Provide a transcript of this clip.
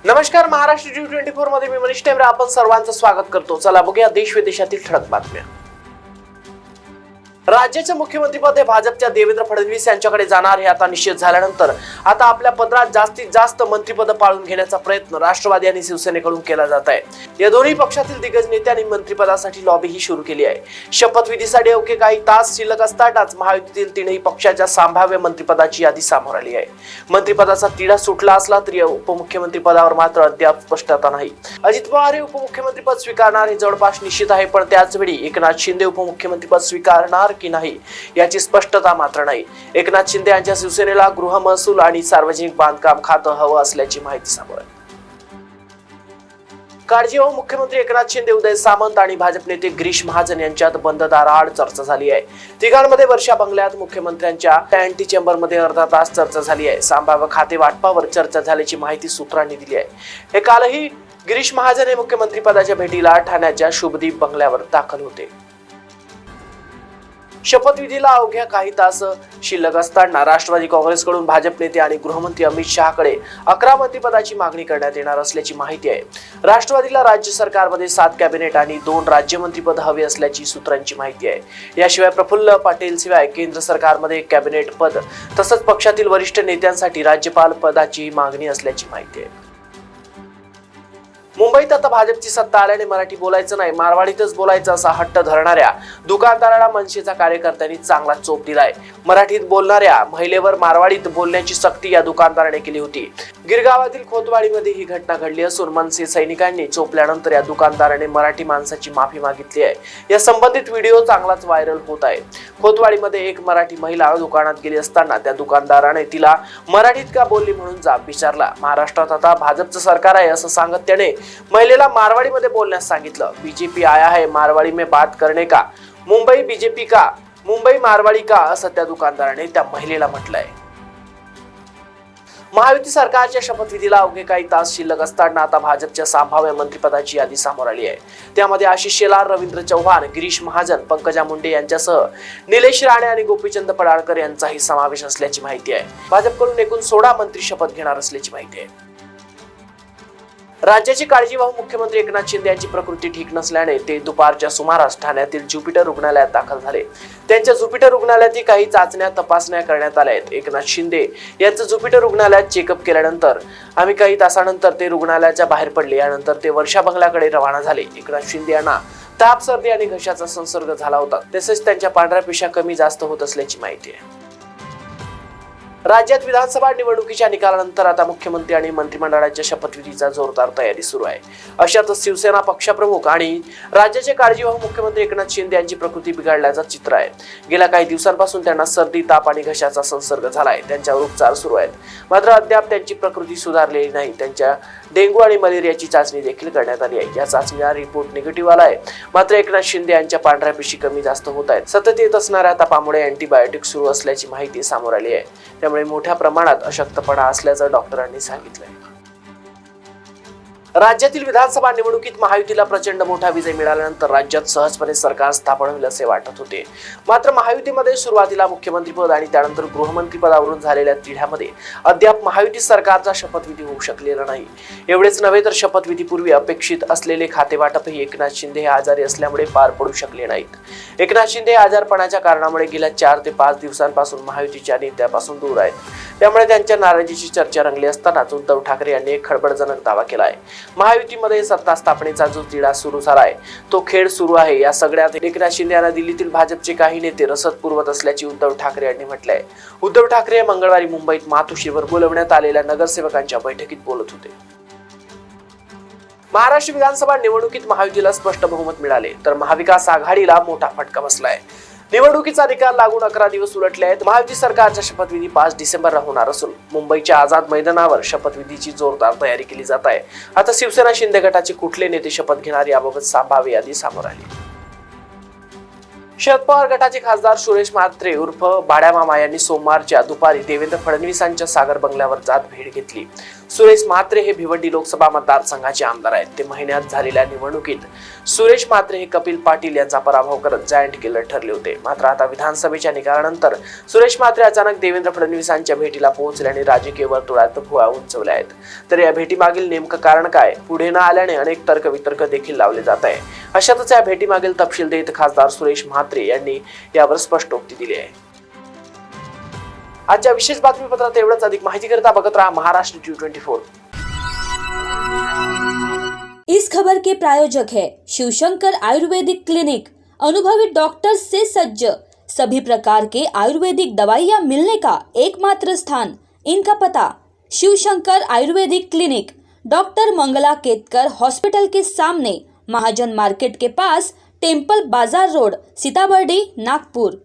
नमस्कार, महाराष्ट्र G24 मध्ये मी मनीष टेमरे आपण सर्वांचं स्वागत करतो। चला बघूया देश विदेशातील ठळक बातम्या। राज्याचे मुख्यमंत्रीपद हे भाजपच्या देवेंद्र फडणवीस यांच्याकडे जाणार हे आता निश्चित झाल्यानंतर आता आपल्या पदरात जास्तीत जास्त मंत्रिपद पाळून घेण्याचा प्रयत्न राष्ट्रवादी आणि शिवसेनेकडून केला जात आहे। या दोन्ही पक्षातील दिग्गज नेत्यांनी मंत्रिपदासाठी लॉबीही सुरू केली आहे। शपथविधीसाठी अवघे काही तास शिल्लक असतानाच महायुतीतील तीनही पक्षाच्या संभाव्य मंत्रिपदाची यादी समोर आली आहे। मंत्रिपदाचा तिढा सुटला असला तरी उपमुख्यमंत्री पदावर मात्र अद्याप स्पष्टता नाही। अजित पवार हे उपमुख्यमंत्रीपद स्वीकारणार हे जवळपास निश्चित आहे, पण त्याच वेळी एकनाथ शिंदे उपमुख्यमंत्रीपद स्वीकारणार की नाही याची स्पष्टता मात्र नाही। एकनाथ शिंदे यांच्या शिवसेनेला गृह महसूल आणि सार्वजनिक बांधकाम खातं हवं असल्याची माहिती समोर आहे। काळजीवाहू मुख्यमंत्री एकनाथ शिंदे, उदय सामंत आणि भाजप नेते गिरीश महाजन यांच्यात बंद दाराआड चर्चा झाली आहे। तिघांमध्ये वर्षा बंगल्यात मुख्यमंत्र्यांच्या अँटी चेंबरमध्ये अर्धा तास चर्चा झाली आहे। संभाव्य खाते वाटपावर चर्चा झाल्याची माहिती सूत्रांनी दिली आहे। हे कालही गिरीश महाजन हे मुख्यमंत्री पदाच्या भेटीला ठाण्याच्या शुभदीप बंगल्यावर दाखल होते। शपथविधीला अवघ्या काही तास शिल्लक असताना राष्ट्रवादी काँग्रेसकडून भाजप नेते आणि गृहमंत्री अमित शहाकडे 11 मंत्रिपदाची मागणी करण्यात येणार असल्याची माहिती आहे। राष्ट्रवादीला राज्य सरकारमध्ये 7 कॅबिनेट आणि 2 राज्यमंत्रीपद हवे असल्याची सूत्रांची माहिती आहे। याशिवाय प्रफुल्ल पटेल शिवाय केंद्र सरकारमध्ये एक कॅबिनेट पद तसंच पक्षातील वरिष्ठ नेत्यांसाठी राज्यपाल पदाची मागणी असल्याची माहिती आहे। मुंबईत आता भाजपची सत्ता आल्याने मराठी बोलायचं नाही, मारवाडीतच बोलायचं असा हट्ट धरणाऱ्या दुकानदाराला मनसेच्या कार्यकर्त्यांनी चांगला चोप दिलाय। मराठीत बोलणाऱ्या महिलेवर मारवाडीत बोलण्याची सक्ती या दुकानदाराने केली होती। गिरगावातील खोतवाडीमध्ये ही घटना घडली असून मनसे सैनिकांनी चोपल्यानंतर या दुकानदाराने मराठी माणसाची माफी मागितली आहे। या संबंधित व्हिडिओ चांगलाच व्हायरल होत आहे। खोतवाडीमध्ये एक मराठी महिला दुकानात गेली असताना त्या दुकानदाराने तिला मराठीत का बोलली म्हणून जाब विचारला। महाराष्ट्रात आता भाजपचं सरकार आहे असं सांगत त्याने महिलेला मारवाड़ी मध्ये बोलण्यास सांगितलं। बीजेपी आया है मारवाड़ी में बात करने का, मुंबई बीजेपी का, मुंबई मारवाड़ी का असं त्या दुकानदाराने त्या महिलेला म्हटलंय। महायुती सरकारच्या शपथविधीला अवघे काही तास शिल्लक असताना आता भाजपच्या संभाव्य मंत्रिपदाची यादी समोर आली आहे। त्यामध्ये आशिष शेलार, रवींद्र चव्हाण, गिरीश महाजन, पंकजा मुंडे यांच्यासह निलेश राणे आणि गोपीचंद पडळकर यांचाही समावेश असल्याची माहिती आहे। भाजपकडून एकूण 16 मंत्री शपथ घेणार असल्याची माहिती आहे। राज्याची काळजीवाहू मुख्यमंत्री एकनाथ शिंदे यांची प्रकृती ठीक नसल्याने ते दुपारच्या सुमारास ठाण्यातील ज्युपिटर रुग्णालयात दाखल झाले। त्यांच्या ज्युपिटर रुग्णालयातील काही चाचण्या तपासण्या करण्यात आल्या आहेत। एकनाथ शिंदे यांचं ज्युपिटर रुग्णालयात चेकअप केल्यानंतर आम्ही काही तासानंतर ते रुग्णालयाच्या बाहेर पडले। यानंतर ते वर्षा बंगल्याकडे रवाना झाले। एकनाथ शिंदे यांना ताप, सर्दी आणि घशाचा संसर्ग झाला होता। तसेच त्यांच्या पांढऱ्या पेशी कमी जास्त होत असल्याची माहिती आहे। राज्यात विधानसभा निवडणुकीच्या निकालानंतर आता मुख्यमंत्री आणि मंत्रिमंडळाच्या शपथविधीचा जोरदार तयारी सुरू आहे। अशातच शिवसेना पक्षप्रमुख आणि राज्याचे काळजीवाहू मुख्यमंत्री एकनाथ शिंदे यांची प्रकृती बिघडल्याचं चित्र आहे। गेल्या काही दिवसांपासून त्यांना सर्दी, ताप आणि घशाचा संसर्ग झालाय। त्यांच्यावर उपचार सुरू आहेत, मात्र अद्याप त्यांची प्रकृती सुधारलेली नाही। त्यांच्या डेंग्यू आणि मलेरियाची चाचणी देखील करण्यात आली आहे। या चाचणीचा रिपोर्ट निगेटिव्ह आला आहे, मात्र एकनाथ शिंदे यांच्या पांढऱ्या पेशी कमी जास्त होत आहेत। सतत येत असणाऱ्या तापामुळे अँटीबायोटिक सुरू असल्याची माहिती समोर आली आहे। त्यामुळे मोठ्या प्रमाणात अशक्तपणा असल्याचं डॉक्टरांनी सांगितलंय। राज्यातील विधानसभा निवडणुकीत महायुतीला प्रचंड मोठा विजय मिळाल्यानंतर राज्यात सहजपणे सरकार स्थापन होईल असे वाटत होते। मात्र महायुतीमध्ये सुरुवातीला मुख्यमंत्रीपद आणि त्यानंतर गृहमंत्रीपदावरून झालेल्या तिढ्यामध्ये अद्याप महायुती सरकारचा शपथविधी होऊ शकलेला नाही। एवढेच नव्हे तर शपथविधीपूर्वी अपेक्षित असलेले खातेवाटपही एकनाथ शिंदे हे आजारी असल्यामुळे पार पडू शकले नाहीत। एकनाथ शिंदे आजारपणाच्या कारणामुळे गेल्या 4 ते 5 दिवसांपासून महायुतीच्या नेत्यापासून दूर आहेत। त्यामुळे त्यांच्या नाराजीची चर्चा रंगली असतानाच उद्धव ठाकरे यांनी एक खळबळजनक दावा केला आहे। महायुतीमध्ये सत्ता स्थापनेचा जो तिढा सुरू झालाय तो खेळ सुरू आहे। या सगळ्यात एकनाथ शिंदे यांना दिल्लीतील भाजपचे काही नेते रसद पुरवत असल्याची उद्धव ठाकरे यांनी म्हटलंय। उद्धव ठाकरे मंगळवारी मुंबईत मातोश्रीवर बोलवण्यात आलेल्या नगरसेवकांच्या बैठकीत बोलत होते। महाराष्ट्र विधानसभा निवडणुकीत महायुतीला स्पष्ट बहुमत मिळाले तर महाविकास आघाडीला मोठा फटका बसलाय। निवडणुकीचा निकाल लागून 11 दिवस उलटले आहेत। महायुती सरकारचा शपथविधी 5 डिसेंबरला होणार असून मुंबईच्या आझाद मैदानावर शपथविधीची जोरदार तयारी केली जात आहे। आता शिवसेना शिंदे गटाचे कुठले नेते शपथ घेणार याबाबत संभाव्य यादी समोर आली। शरद पवार गटाचे खासदार सुरेश म्हात्रे उर्फ भाड्या मामा यांनी सोमवारच्या दुपारी देवेंद्र फडणवीसांच्या सागर बंगल्यावर जात भेट घेतली। सुरेश म्हात्रे हे भिवंडी लोकसभा मतदारसंघाचे आमदार आहेत. ते महिन्यात झालेल्या निवडणुकीत सुरेश म्हात्रे हे कपिल पाटील यांचा पराभव करत जायंट किलर ठरले होते. मात्र आता विधानसभेच्या निकालानंतर सुरेश म्हात्रे अचानक देवेंद्र फडणवीसांच्या भेटीला पोहोचल्याने राजकीय वर्तुळात भुवया उंचवल्या आहेत. तर या भेटीमागील नेमकं कारण काय, पुढे न आल्याने अनेक तर्कवितर्क देखील लावले जात आहे. अशातच या भेटीमागील तपशील देत खासदार सुरेश म्हात्रे यांनी यावर स्पष्टोक्ती दिली आहे. आजच्या विशेष बातमीपत्रात एवढंच. अधिक माहिती करता बघत रहा महाराष्ट्र T24। इस खबर के प्रायोजक है शिवशंकर आयुर्वेदिक क्लिनिक। अनुभवी डॉक्टर्स से सज्ज, सभी प्रकार के आयुर्वेदिक दवाइयाँ मिलने का एकमात्र स्थान। इनका पता Shivshankar Ayurvedic clinic, doctor Mangala Ketkar hospital के सामने, महाजन मार्केट के पास, टेम्पल बाजार रोड, सीताबर्डी, नागपुर।